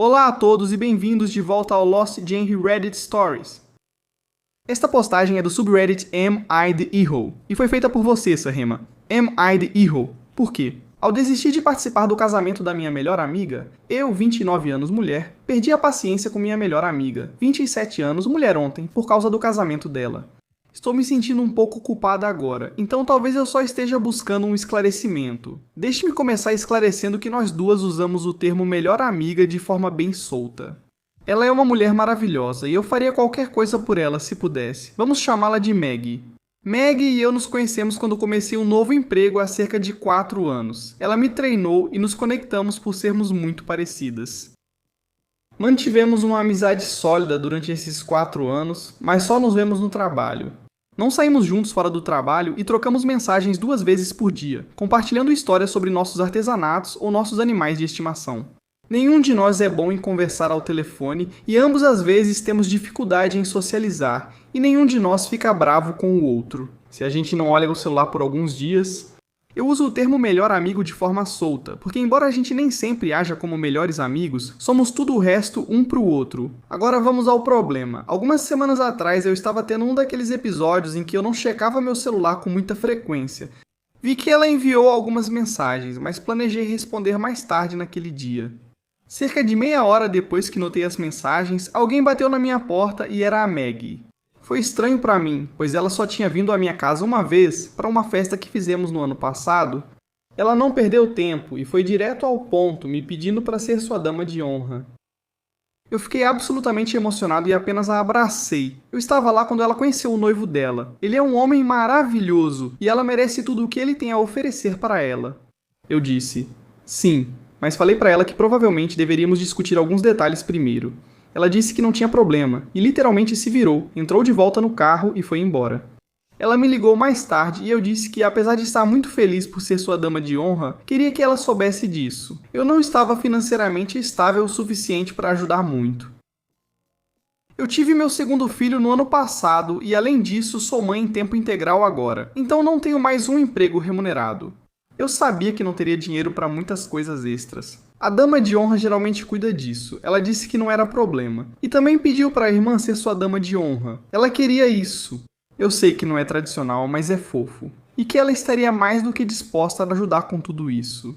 Olá a todos e bem-vindos de volta ao Lost Genre Reddit Stories. Esta postagem é do subreddit Am I the Hero e foi feita por você, Sarema. Am I the Hero? Por quê? Ao desistir de participar do casamento da minha melhor amiga, eu, 29 anos mulher, perdi a paciência com minha melhor amiga, 27 anos mulher ontem, por causa do casamento dela. Estou me sentindo um pouco culpada agora, então talvez eu só esteja buscando um esclarecimento. Deixe-me começar esclarecendo que nós duas usamos o termo melhor amiga de forma bem solta. Ela é uma mulher maravilhosa e eu faria qualquer coisa por ela se pudesse. Vamos chamá-la de Maggie. Maggie e eu nos conhecemos quando comecei um novo emprego há cerca de 4 anos. Ela me treinou e nos conectamos por sermos muito parecidas. Mantivemos uma amizade sólida durante esses 4 anos, mas só nos vemos no trabalho. Não saímos juntos fora do trabalho e trocamos mensagens 2 vezes por dia, compartilhando histórias sobre nossos artesanatos ou nossos animais de estimação. Nenhum de nós é bom em conversar ao telefone e ambos às vezes temos dificuldade em socializar, e nenhum de nós fica bravo com o outro. Se a gente não olha o celular por alguns dias... Eu uso o termo melhor amigo de forma solta, porque embora a gente nem sempre haja como melhores amigos, somos tudo o resto um pro outro. Agora vamos ao problema. Algumas semanas atrás eu estava tendo um daqueles episódios em que eu não checava meu celular com muita frequência. Vi que ela enviou algumas mensagens, mas planejei responder mais tarde naquele dia. Cerca de meia hora depois que notei as mensagens, alguém bateu na minha porta e era a Maggie. Foi estranho pra mim, pois ela só tinha vindo à minha casa uma vez para uma festa que fizemos no ano passado. Ela não perdeu tempo e foi direto ao ponto, me pedindo para ser sua dama de honra. Eu fiquei absolutamente emocionado e apenas a abracei. Eu estava lá quando ela conheceu o noivo dela. Ele é um homem maravilhoso e ela merece tudo o que ele tem a oferecer para ela. Eu disse, sim, mas falei para ela que provavelmente deveríamos discutir alguns detalhes primeiro. Ela disse que não tinha problema, e literalmente se virou, entrou de volta no carro e foi embora. Ela me ligou mais tarde e eu disse que, apesar de estar muito feliz por ser sua dama de honra, queria que ela soubesse disso. Eu não estava financeiramente estável o suficiente para ajudar muito. Eu tive meu segundo filho no ano passado e, além disso, sou mãe em tempo integral agora, então não tenho mais um emprego remunerado. Eu sabia que não teria dinheiro para muitas coisas extras. A dama de honra geralmente cuida disso. Ela disse que não era problema. E também pediu para a irmã ser sua dama de honra. Ela queria isso. Eu sei que não é tradicional, mas é fofo. E que ela estaria mais do que disposta a ajudar com tudo isso.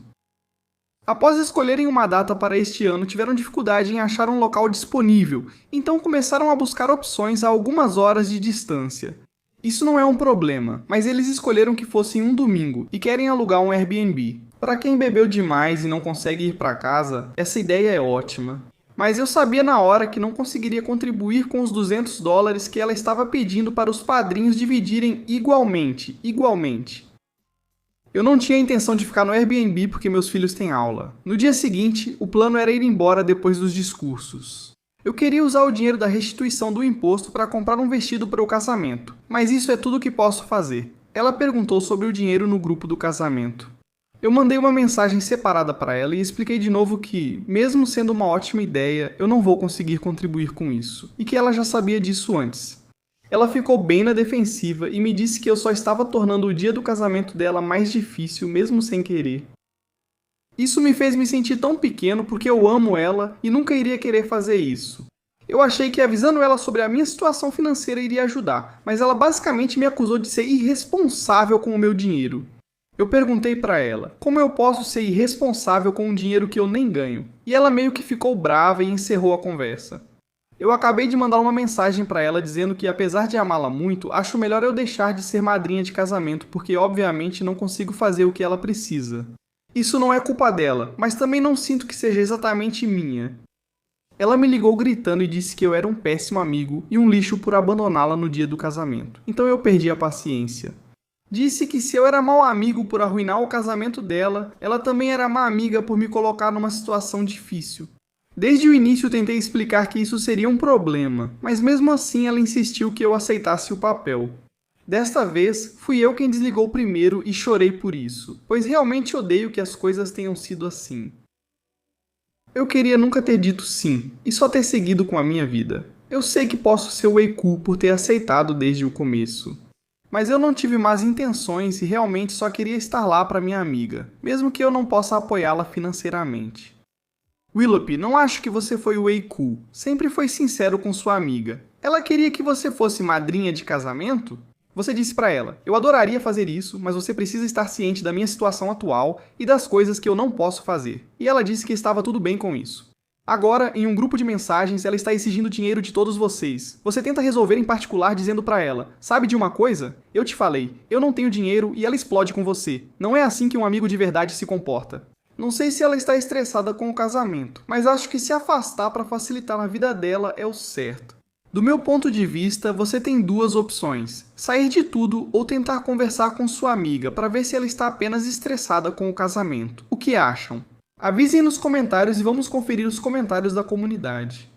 Após escolherem uma data para este ano, tiveram dificuldade em achar um local disponível, então começaram a buscar opções a algumas horas de distância. Isso não é um problema, mas eles escolheram que fosse um domingo e querem alugar um Airbnb. Para quem bebeu demais e não consegue ir para casa, essa ideia é ótima. Mas eu sabia na hora que não conseguiria contribuir com os $200 que ela estava pedindo para os padrinhos dividirem igualmente. Eu não tinha a intenção de ficar no Airbnb porque meus filhos têm aula. No dia seguinte, o plano era ir embora depois dos discursos. Eu queria usar o dinheiro da restituição do imposto para comprar um vestido para o casamento, mas isso é tudo o que posso fazer. Ela perguntou sobre o dinheiro no grupo do casamento. Eu mandei uma mensagem separada para ela e expliquei de novo que, mesmo sendo uma ótima ideia, eu não vou conseguir contribuir com isso, e que ela já sabia disso antes. Ela ficou bem na defensiva e me disse que eu só estava tornando o dia do casamento dela mais difícil, mesmo sem querer. Isso me fez me sentir tão pequeno porque eu amo ela e nunca iria querer fazer isso. Eu achei que avisando ela sobre a minha situação financeira iria ajudar, mas ela basicamente me acusou de ser irresponsável com o meu dinheiro. Eu perguntei pra ela, como eu posso ser irresponsável com um dinheiro que eu nem ganho? E ela meio que ficou brava e encerrou a conversa. Eu acabei de mandar uma mensagem pra ela dizendo que, apesar de amá-la muito, acho melhor eu deixar de ser madrinha de casamento porque obviamente não consigo fazer o que ela precisa. Isso não é culpa dela, mas também não sinto que seja exatamente minha. Ela me ligou gritando e disse que eu era um péssimo amigo e um lixo por abandoná-la no dia do casamento. Então eu perdi a paciência. Disse que se eu era mau amigo por arruinar o casamento dela, ela também era má amiga por me colocar numa situação difícil. Desde o início tentei explicar que isso seria um problema, mas mesmo assim ela insistiu que eu aceitasse o papel. Desta vez, fui eu quem desligou primeiro e chorei por isso, pois realmente odeio que as coisas tenham sido assim. Eu queria nunca ter dito sim, e só ter seguido com a minha vida. Eu sei que posso ser o Eiku por ter aceitado desde o começo. Mas eu não tive más intenções e realmente só queria estar lá para minha amiga, mesmo que eu não possa apoiá-la financeiramente. Willoughby, não acho que você foi way cool. Sempre foi sincero com sua amiga. Ela queria que você fosse madrinha de casamento? Você disse pra ela, eu adoraria fazer isso, mas você precisa estar ciente da minha situação atual e das coisas que eu não posso fazer. E ela disse que estava tudo bem com isso. Agora, em um grupo de mensagens, ela está exigindo dinheiro de todos vocês. Você tenta resolver em particular dizendo pra ela, sabe de uma coisa? Eu te falei, eu não tenho dinheiro e ela explode com você. Não é assim que um amigo de verdade se comporta. Não sei se ela está estressada com o casamento, mas acho que se afastar para facilitar a vida dela é o certo. Do meu ponto de vista, você tem duas opções: sair de tudo ou tentar conversar com sua amiga para ver se ela está apenas estressada com o casamento. O que acham? Avisem nos comentários e vamos conferir os comentários da comunidade.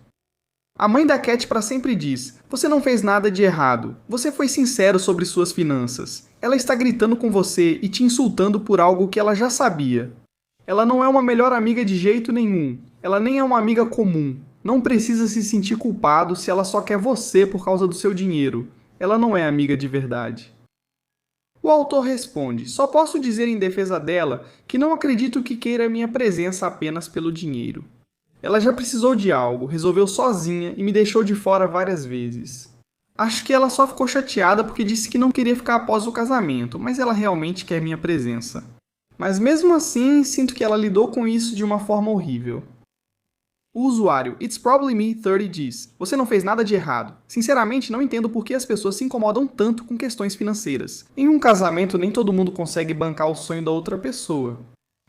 A mãe da Cat para sempre diz, você não fez nada de errado, você foi sincero sobre suas finanças. Ela está gritando com você e te insultando por algo que ela já sabia. Ela não é uma melhor amiga de jeito nenhum. Ela nem é uma amiga comum. Não precisa se sentir culpado se ela só quer você por causa do seu dinheiro. Ela não é amiga de verdade. O autor responde, só posso dizer em defesa dela que não acredito que queira minha presença apenas pelo dinheiro. Ela já precisou de algo, resolveu sozinha e me deixou de fora várias vezes. Acho que ela só ficou chateada porque disse que não queria ficar após o casamento, mas ela realmente quer minha presença. Mas mesmo assim, sinto que ela lidou com isso de uma forma horrível. O usuário It's Probably Me 30 diz, você não fez nada de errado. Sinceramente, não entendo por que as pessoas se incomodam tanto com questões financeiras. Em um casamento, nem todo mundo consegue bancar o sonho da outra pessoa.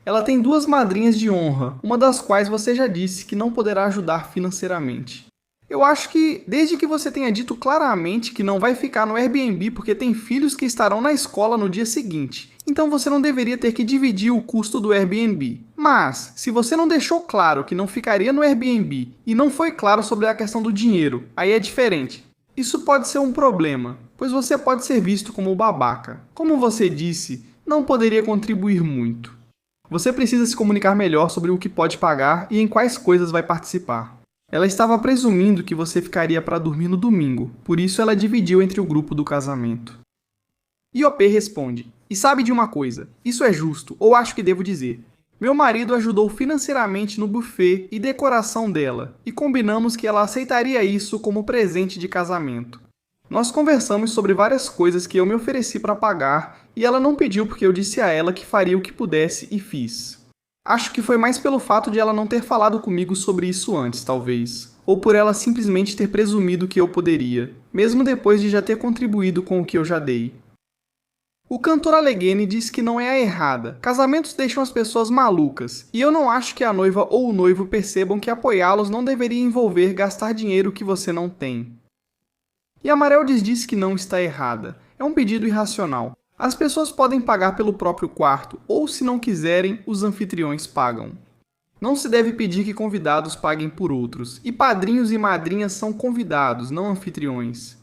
Ela tem duas madrinhas de honra, uma das quais você já disse que não poderá ajudar financeiramente. Eu acho que, desde que você tenha dito claramente que não vai ficar no Airbnb porque tem filhos que estarão na escola no dia seguinte, então você não deveria ter que dividir o custo do Airbnb. Mas, se você não deixou claro que não ficaria no Airbnb e não foi claro sobre a questão do dinheiro, aí é diferente. Isso pode ser um problema, pois você pode ser visto como babaca. Como você disse, não poderia contribuir muito. Você precisa se comunicar melhor sobre o que pode pagar e em quais coisas vai participar. Ela estava presumindo que você ficaria para dormir no domingo, por isso ela dividiu entre o grupo do casamento. IOP responde, e sabe de uma coisa, isso é justo, ou acho que devo dizer. Meu marido ajudou financeiramente no buffet e decoração dela, e combinamos que ela aceitaria isso como presente de casamento. Nós conversamos sobre várias coisas que eu me ofereci para pagar, e ela não pediu porque eu disse a ela que faria o que pudesse e fiz. Acho que foi mais pelo fato de ela não ter falado comigo sobre isso antes, talvez. Ou por ela simplesmente ter presumido que eu poderia, mesmo depois de já ter contribuído com o que eu já dei. O cantor Allegheny diz que não é a errada. Casamentos deixam as pessoas malucas, e eu não acho que a noiva ou o noivo percebam que apoiá-los não deveria envolver gastar dinheiro que você não tem. E Amareldes diz que não está errada. É um pedido irracional. As pessoas podem pagar pelo próprio quarto, ou se não quiserem, os anfitriões pagam. Não se deve pedir que convidados paguem por outros, e padrinhos e madrinhas são convidados, não anfitriões.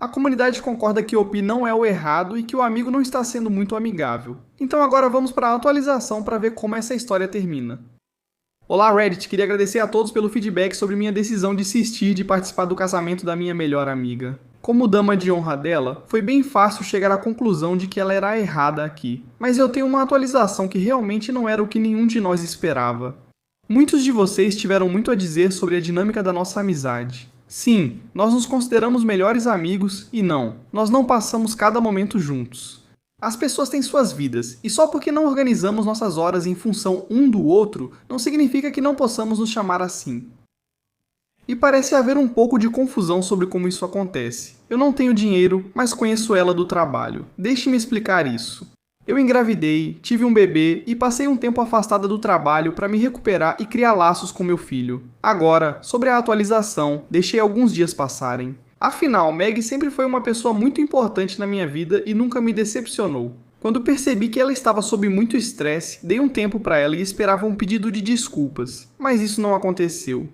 A comunidade concorda que OP não é o errado e que o amigo não está sendo muito amigável. Então agora vamos para a atualização para ver como essa história termina. Olá Reddit, queria agradecer a todos pelo feedback sobre minha decisão de insistir de participar do casamento da minha melhor amiga. Como dama de honra dela, foi bem fácil chegar à conclusão de que ela era errada aqui. Mas eu tenho uma atualização que realmente não era o que nenhum de nós esperava. Muitos de vocês tiveram muito a dizer sobre a dinâmica da nossa amizade. Sim, nós nos consideramos melhores amigos e não, nós não passamos cada momento juntos. As pessoas têm suas vidas, e só porque não organizamos nossas horas em função um do outro, não significa que não possamos nos chamar assim. E parece haver um pouco de confusão sobre como isso acontece. Eu não tenho dinheiro, mas conheço ela do trabalho. Deixe-me explicar isso. Eu engravidei, tive um bebê e passei um tempo afastada do trabalho para me recuperar e criar laços com meu filho. Agora, sobre a atualização, deixei alguns dias passarem. Afinal, Meg sempre foi uma pessoa muito importante na minha vida e nunca me decepcionou. Quando percebi que ela estava sob muito estresse, dei um tempo para ela e esperava um pedido de desculpas, mas isso não aconteceu.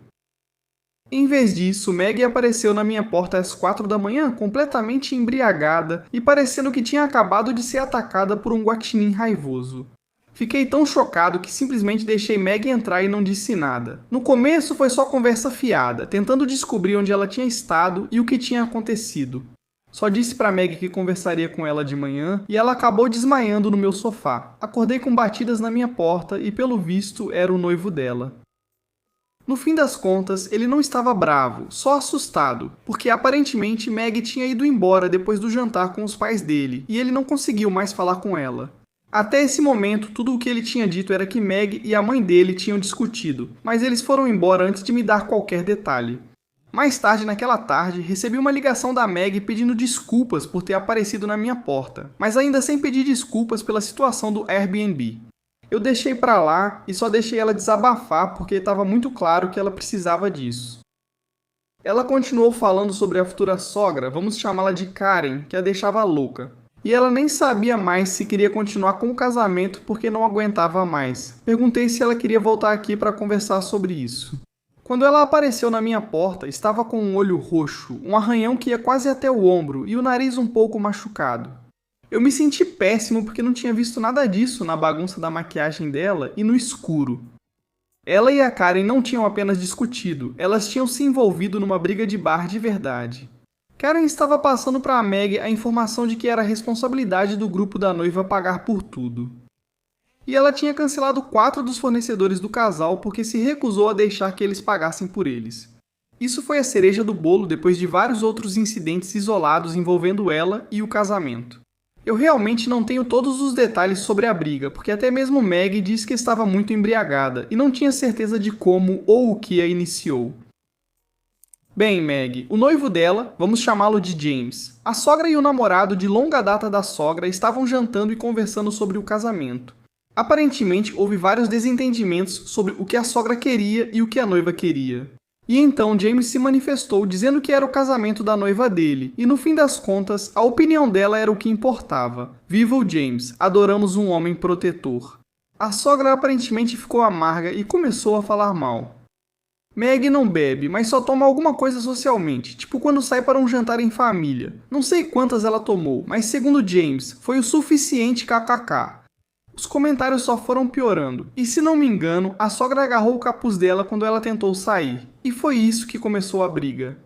Em vez disso, Meg apareceu na minha porta às 4 da manhã, completamente embriagada e parecendo que tinha acabado de ser atacada por um guaxinim raivoso. Fiquei tão chocado que simplesmente deixei Meg entrar e não disse nada. No começo foi só conversa fiada, tentando descobrir onde ela tinha estado e o que tinha acontecido. Só disse pra Meg que conversaria com ela de manhã e ela acabou desmaiando no meu sofá. Acordei com batidas na minha porta e pelo visto era o noivo dela. No fim das contas, ele não estava bravo, só assustado, porque aparentemente Meg tinha ido embora depois do jantar com os pais dele, e ele não conseguiu mais falar com ela. Até esse momento, tudo o que ele tinha dito era que Meg e a mãe dele tinham discutido, mas eles foram embora antes de me dar qualquer detalhe. Mais tarde naquela tarde, recebi uma ligação da Meg pedindo desculpas por ter aparecido na minha porta, mas ainda sem pedir desculpas pela situação do Airbnb. Eu deixei pra lá e só deixei ela desabafar porque estava muito claro que ela precisava disso. Ela continuou falando sobre a futura sogra, vamos chamá-la de Karen, que a deixava louca. E ela nem sabia mais se queria continuar com o casamento porque não aguentava mais. Perguntei se ela queria voltar aqui para conversar sobre isso. Quando ela apareceu na minha porta, estava com um olho roxo, um arranhão que ia quase até o ombro e o nariz um pouco machucado. Eu me senti péssimo porque não tinha visto nada disso na bagunça da maquiagem dela e no escuro. Ela e a Karen não tinham apenas discutido, elas tinham se envolvido numa briga de bar de verdade. Karen estava passando para a Meg a informação de que era responsabilidade do grupo da noiva pagar por tudo. E ela tinha cancelado 4 dos fornecedores do casal porque se recusou a deixar que eles pagassem por eles. Isso foi a cereja do bolo depois de vários outros incidentes isolados envolvendo ela e o casamento. Eu realmente não tenho todos os detalhes sobre a briga, porque até mesmo Meg disse que estava muito embriagada e não tinha certeza de como ou o que a iniciou. Bem, Meg, o noivo dela, vamos chamá-lo de James, a sogra e o namorado de longa data da sogra estavam jantando e conversando sobre o casamento. Aparentemente, houve vários desentendimentos sobre o que a sogra queria e o que a noiva queria. E então James se manifestou dizendo que era o casamento da noiva dele, e no fim das contas, a opinião dela era o que importava. Viva o James, adoramos um homem protetor. A sogra aparentemente ficou amarga e começou a falar mal. Meg não bebe, mas só toma alguma coisa socialmente, tipo quando sai para um jantar em família. Não sei quantas ela tomou, mas segundo James, foi o suficiente kkk. Os comentários só foram piorando, e se não me engano, a sogra agarrou o capuz dela quando ela tentou sair, e foi isso que começou a briga.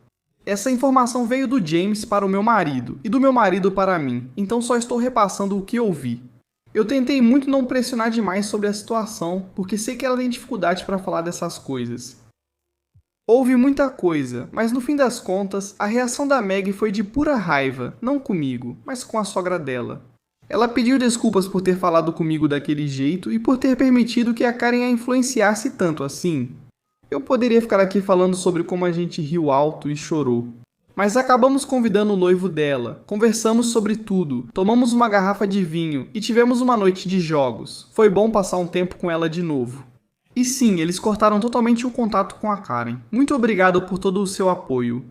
Essa informação veio do James para o meu marido, e do meu marido para mim, então só estou repassando o que ouvi. Eu tentei muito não pressionar demais sobre a situação, porque sei que ela tem dificuldade para falar dessas coisas. Houve muita coisa, mas no fim das contas, a reação da Meg foi de pura raiva, não comigo, mas com a sogra dela. Ela pediu desculpas por ter falado comigo daquele jeito e por ter permitido que a Karen a influenciasse tanto assim. Eu poderia ficar aqui falando sobre como a gente riu alto e chorou. Mas acabamos convidando o noivo dela, conversamos sobre tudo, tomamos uma garrafa de vinho e tivemos uma noite de jogos. Foi bom passar um tempo com ela de novo. E sim, eles cortaram totalmente o contato com a Karen. Muito obrigado por todo o seu apoio.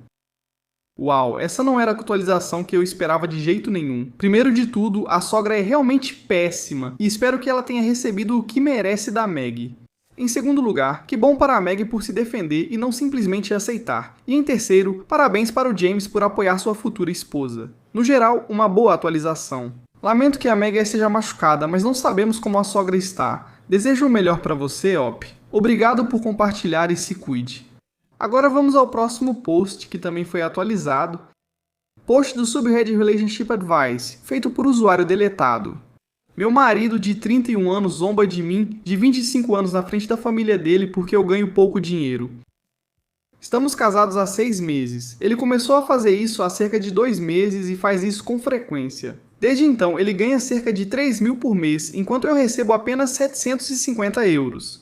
Uau, essa não era a atualização que eu esperava de jeito nenhum. Primeiro de tudo, a sogra é realmente péssima e espero que ela tenha recebido o que merece da Meg. Em segundo lugar, que bom para a Meg por se defender e não simplesmente aceitar. E em terceiro, parabéns para o James por apoiar sua futura esposa. No geral, uma boa atualização. Lamento que a Meg esteja machucada, mas não sabemos como a sogra está. Desejo o melhor para você, Op. Obrigado por compartilhar e se cuide. Agora vamos ao próximo post, que também foi atualizado. Post do Subreddit Relationship Advice, feito por usuário deletado. Meu marido de 31 anos zomba de mim de 25 anos na frente da família dele porque eu ganho pouco dinheiro. Estamos casados há 6 meses. Ele começou a fazer isso há cerca de 2 meses e faz isso com frequência. Desde então, ele ganha cerca de 3.000 por mês, enquanto eu recebo apenas 750 euros.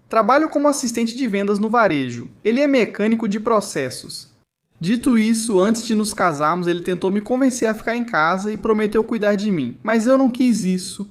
Trabalho como assistente de vendas no varejo. Ele é mecânico de processos. Dito isso, antes de nos casarmos, ele tentou me convencer a ficar em casa e prometeu cuidar de mim, mas eu não quis isso.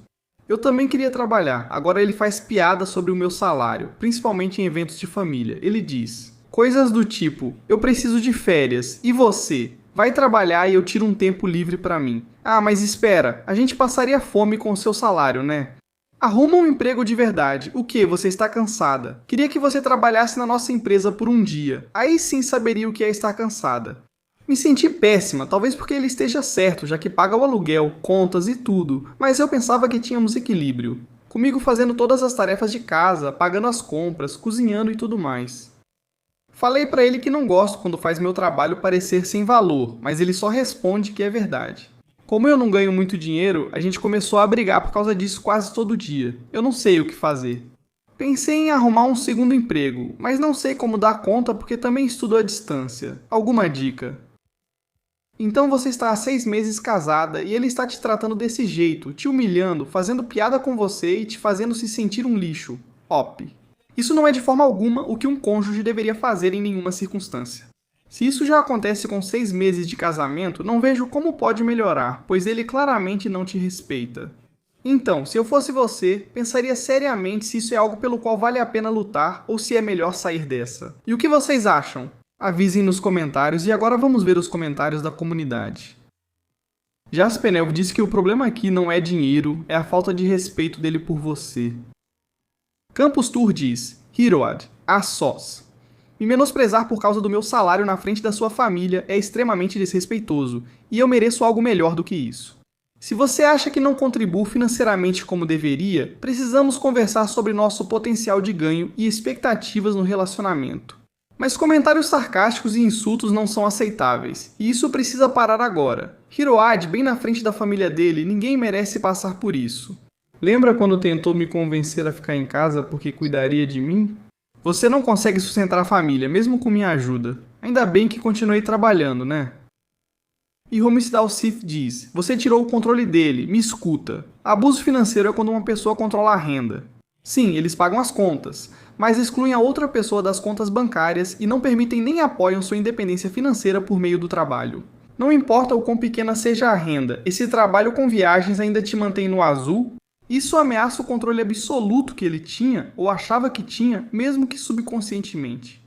Eu também queria trabalhar, agora ele faz piada sobre o meu salário, principalmente em eventos de família. Ele diz coisas do tipo, eu preciso de férias, e você? Vai trabalhar e eu tiro um tempo livre pra mim. Ah, mas espera, a gente passaria fome com o seu salário, né? Arruma um emprego de verdade. O que? Você está cansada? Queria que você trabalhasse na nossa empresa por um dia. Aí sim saberia o que é estar cansada. Me senti péssima, talvez porque ele esteja certo, já que paga o aluguel, contas e tudo, mas eu pensava que tínhamos equilíbrio. Comigo fazendo todas as tarefas de casa, pagando as compras, cozinhando e tudo mais. Falei pra ele que não gosto quando faz meu trabalho parecer sem valor, mas ele só responde que é verdade. Como eu não ganho muito dinheiro, a gente começou a brigar por causa disso quase todo dia. Eu não sei o que fazer. Pensei em arrumar um segundo emprego, mas não sei como dar conta porque também estudo à distância. Alguma dica? Então você está há 6 meses casada e ele está te tratando desse jeito, te humilhando, fazendo piada com você e te fazendo se sentir um lixo. Op. Isso não é de forma alguma o que um cônjuge deveria fazer em nenhuma circunstância. Se isso já acontece com 6 meses de casamento, não vejo como pode melhorar, pois ele claramente não te respeita. Então, se eu fosse você, pensaria seriamente se isso é algo pelo qual vale a pena lutar ou se é melhor sair dessa. E o que vocês acham? Avisem nos comentários e agora vamos ver os comentários da comunidade. Jaspenelv disse que o problema aqui não é dinheiro, é a falta de respeito dele por você. Campus Tour diz, Hiroad, a sós. Me menosprezar por causa do meu salário na frente da sua família é extremamente desrespeitoso, e eu mereço algo melhor do que isso. Se você acha que não contribuo financeiramente como deveria, precisamos conversar sobre nosso potencial de ganho e expectativas no relacionamento. Mas comentários sarcásticos e insultos não são aceitáveis, e isso precisa parar agora. Hiroad, bem na frente da família dele, ninguém merece passar por isso. Lembra quando tentou me convencer a ficar em casa porque cuidaria de mim? Você não consegue sustentar a família, mesmo com minha ajuda. Ainda bem que continuei trabalhando, né? E Homesdal Sif diz, você tirou o controle dele, me escuta. Abuso financeiro é quando uma pessoa controla a renda. Sim, eles pagam as contas, mas excluem a outra pessoa das contas bancárias e não permitem nem apoiam sua independência financeira por meio do trabalho. Não importa o quão pequena seja a renda, esse trabalho com viagens ainda te mantém no azul? Isso ameaça o controle absoluto que ele tinha, ou achava que tinha, mesmo que subconscientemente.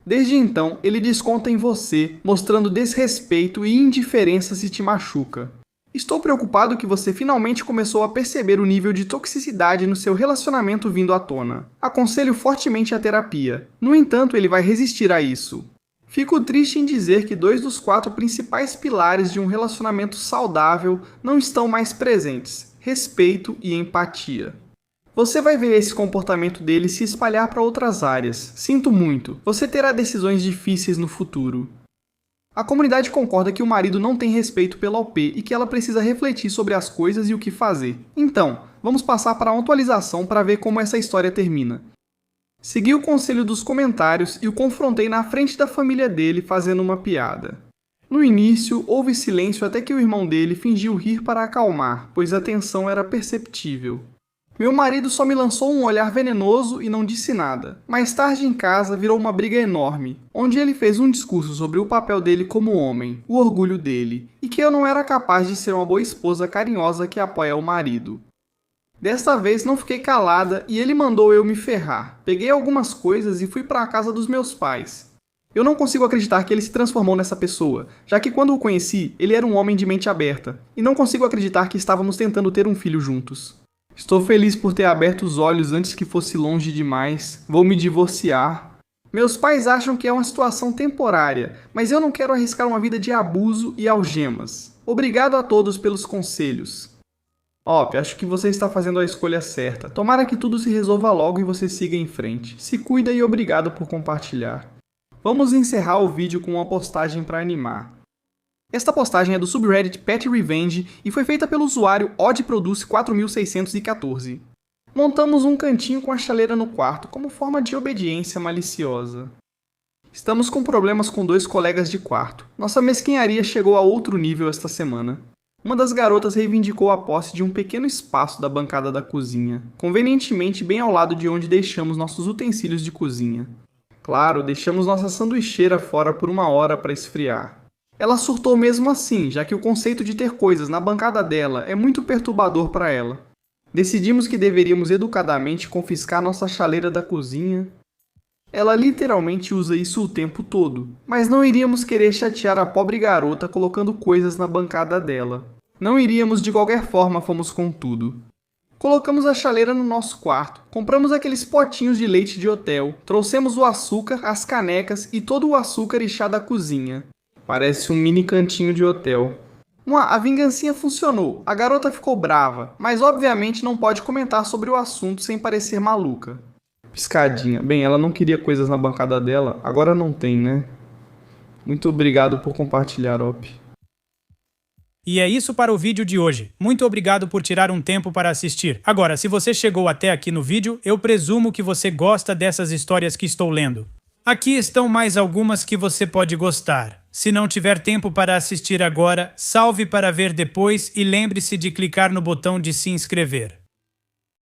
Desde então, ele desconta em você, mostrando desrespeito e indiferença se te machuca. Estou preocupado que você finalmente começou a perceber o nível de toxicidade no seu relacionamento vindo à tona. Aconselho fortemente a terapia. No entanto, ele vai resistir a isso. Fico triste em dizer que 2 dos 4 principais pilares de um relacionamento saudável não estão mais presentes: respeito e empatia. Você vai ver esse comportamento dele se espalhar para outras áreas. Sinto muito, você terá decisões difíceis no futuro. A comunidade concorda que o marido não tem respeito pela OP e que ela precisa refletir sobre as coisas e o que fazer. Então, vamos passar para a atualização para ver como essa história termina. Segui o conselho dos comentários e o confrontei na frente da família dele fazendo uma piada. No início, houve silêncio até que o irmão dele fingiu rir para acalmar, pois a tensão era perceptível. Meu marido só me lançou um olhar venenoso e não disse nada. Mais tarde em casa virou uma briga enorme, onde ele fez um discurso sobre o papel dele como homem, o orgulho dele, e que eu não era capaz de ser uma boa esposa carinhosa que apoia o marido. Desta vez não fiquei calada e ele mandou eu me ferrar. Peguei algumas coisas e fui para a casa dos meus pais. Eu não consigo acreditar que ele se transformou nessa pessoa, já que quando o conheci, ele era um homem de mente aberta, e não consigo acreditar que estávamos tentando ter um filho juntos. Estou feliz por ter aberto os olhos antes que fosse longe demais. Vou me divorciar. Meus pais acham que é uma situação temporária, mas eu não quero arriscar uma vida de abuso e algemas. Obrigado a todos pelos conselhos. Op, acho que você está fazendo a escolha certa. Tomara que tudo se resolva logo e você siga em frente. Se cuida e obrigado por compartilhar. Vamos encerrar o vídeo com uma postagem para animar. Esta postagem é do subreddit Pet Revenge e foi feita pelo usuário oddproduce4614. Montamos um cantinho com a chaleira no quarto como forma de obediência maliciosa. Estamos com problemas com 2 colegas de quarto. Nossa mesquinharia chegou a outro nível esta semana. Uma das garotas reivindicou a posse de um pequeno espaço da bancada da cozinha, convenientemente bem ao lado de onde deixamos nossos utensílios de cozinha. Claro, deixamos nossa sanduicheira fora por 1 hora para esfriar. Ela surtou mesmo assim, já que o conceito de ter coisas na bancada dela é muito perturbador para ela. Decidimos que deveríamos educadamente confiscar nossa chaleira da cozinha. Ela literalmente usa isso o tempo todo, mas não iríamos querer chatear a pobre garota colocando coisas na bancada dela. Não iríamos de qualquer forma, fomos com tudo. Colocamos a chaleira no nosso quarto, compramos aqueles potinhos de leite de hotel, trouxemos o açúcar, as canecas e todo o açúcar e chá da cozinha. Parece um mini cantinho de hotel. A vingancinha funcionou, a garota ficou brava, mas obviamente não pode comentar sobre o assunto sem parecer maluca. Piscadinha. Bem, ela não queria coisas na bancada dela, agora não tem, né? Muito obrigado por compartilhar, Op. E é isso para o vídeo de hoje. Muito obrigado por tirar um tempo para assistir. Agora, se você chegou até aqui no vídeo, eu presumo que você gosta dessas histórias que estou lendo. Aqui estão mais algumas que você pode gostar. Se não tiver tempo para assistir agora, salve para ver depois e lembre-se de clicar no botão de se inscrever.